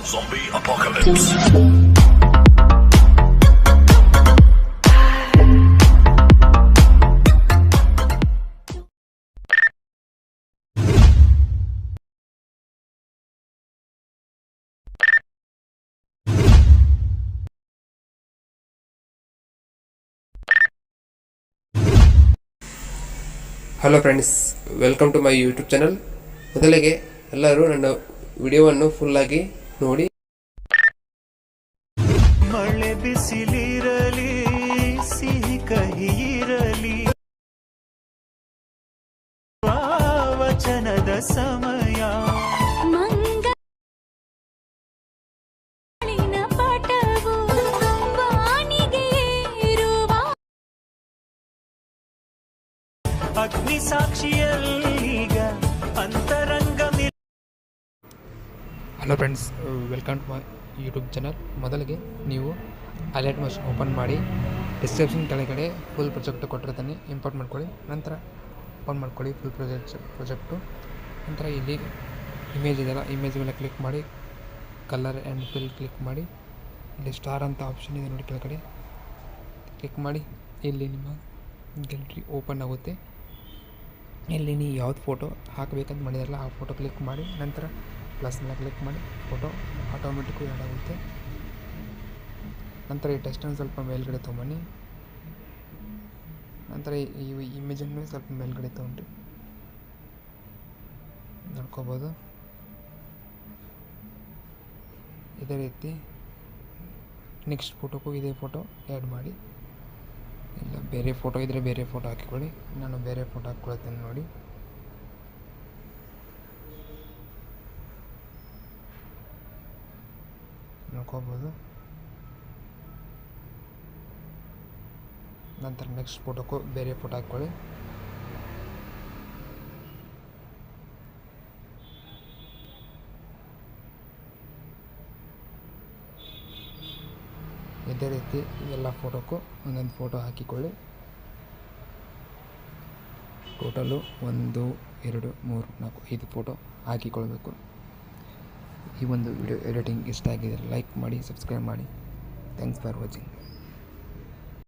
Zombie Apocalypse. Hello friends, welcome to my YouTube channel. ಮೊದಲಿಗೆ ಎಲ್ಲರೂ ನನ್ನ ವಿಡಿಯೋವನ್ನು ಫುಲ್ಲಾಗಿ ನೋಡಿ. ಮಳೆ ಬಿಸಿಲಿರಲಿ, ಸಿಹಿ ಕಹಿ ಇರಲಿ, ವಚನದ ಸಮಯ, ಮಂಗಳಿನ ಪಟವು ವಾಣಿಗೆ ಇರುವ ಅಗ್ನಿ ಸಾಕ್ಷಿಯಲ್ಲೀಗ ಅಂತರಂಗ. Hello friends, welcome to my YouTube channel. ಮೊದಲಿಗೆ ನೀವು ಅಲರ್ಟ್ ಮೋಷನ್ ಓಪನ್ ಮಾಡಿ ಡಿಸ್ಕ್ರಿಪ್ಷನ್ ಕೆಳಗಡೆ ಫುಲ್ ಪ್ರಾಜೆಕ್ಟ್ ಕೊಟ್ಟಿರ್ತಾನೆ, ಇಂಪೋರ್ಟ್ ಮಾಡ್ಕೊಳ್ಳಿ. ನಂತರ ಓಪನ್ ಮಾಡ್ಕೊಳ್ಳಿ ಫುಲ್ ಪ್ರಾಜೆಕ್ಟು. ನಂತರ ಇಲ್ಲಿ ಇಮೇಜ್ ಇದೆಯಲ್ಲ, ಇಮೇಜ್ ಮೇಲೆ ಕ್ಲಿಕ್ ಮಾಡಿ ಕಲರ್ ಆ್ಯಂಡ್ ಫಿಲ್ ಕ್ಲಿಕ್ ಮಾಡಿ. ಇಲ್ಲಿ ಸ್ಟಾರ್ ಅಂತ ಆಪ್ಷನ್ ಇದೆ ನೋಡಿ, ಕೆಳಗಡೆ ಕ್ಲಿಕ್ ಮಾಡಿ. ಇಲ್ಲಿ ನಿಮ್ಮ ಗ್ಯಾಲರಿ ಓಪನ್ ಆಗುತ್ತೆ. ಇಲ್ಲಿ ನೀವು ಯಾವ್ದು ಫೋಟೋ ಹಾಕಬೇಕಂತ ಮಾಡಿದಾರಲ್ಲ ಆ ಫೋಟೋ ಕ್ಲಿಕ್ ಮಾಡಿ. ನಂತರ ಪ್ಲಸ್ ಮೇಲೆ ಕ್ಲಿಕ್ ಮಾಡಿ, ಫೋಟೋ ಆಟೋಮೆಟಿಕ್ಕು ಆ್ಯಡ್ ಆಗುತ್ತೆ. ನಂತರ ಈ ಟೆಕ್ಸ್ಟನ್ನು ಸ್ವಲ್ಪ ಮೇಲ್ಗಡೆ ತೊಗೊಂಬನ್ನಿ. ನಂತರ ಈ ಇಮೇಜನ್ನು ಸ್ವಲ್ಪ ಮೇಲ್ಗಡೆ ತೊಗೊಂಡ್ರಿ ನೋಡ್ಕೋಬೋದು. ಇದೇ ರೀತಿ ನೆಕ್ಸ್ಟ್ ಫೋಟೋಕ್ಕೂ ಇದೇ ಫೋಟೋ ಆ್ಯಡ್ ಮಾಡಿ. ಇಲ್ಲ ಬೇರೆ ಫೋಟೋ ಇದ್ದರೆ ಬೇರೆ ಫೋಟೋ ಹಾಕಿಕೊಳ್ಳಿ. ನಾನು ಬೇರೆ ಫೋಟೋ ಹಾಕ್ಕೊಳ್ತೇನೆ ನೋಡಿ. ನೋಡ್ಕೋಬೋದು. ನಂತರ ನೆಕ್ಸ್ಟ್ ಫೋಟೋಕ್ಕೂ ಬೇರೆ ಫೋಟೋ ಹಾಕ್ಕೊಳ್ಳಿ. ಇದೇ ರೀತಿ ಎಲ್ಲ ಫೋಟೋಕ್ಕೂ ಒಂದೊಂದು ಫೋಟೋ ಹಾಕಿಕೊಳ್ಳಿ. ಟೋಟಲು 1 2 3 4 5 ಫೋಟೋ ಹಾಕಿಕೊಳ್ಬೇಕು. ಈ ಒಂದು ವಿಡಿಯೋ ಎಡಿಟಿಂಗ್ ಇಷ್ಟ ಆಗಿದ್ದರೆ ಲೈಕ್ ಮಾಡಿ, ಸಬ್ಸ್ಕ್ರೈಬ್ ಮಾಡಿ. Thanks for watching.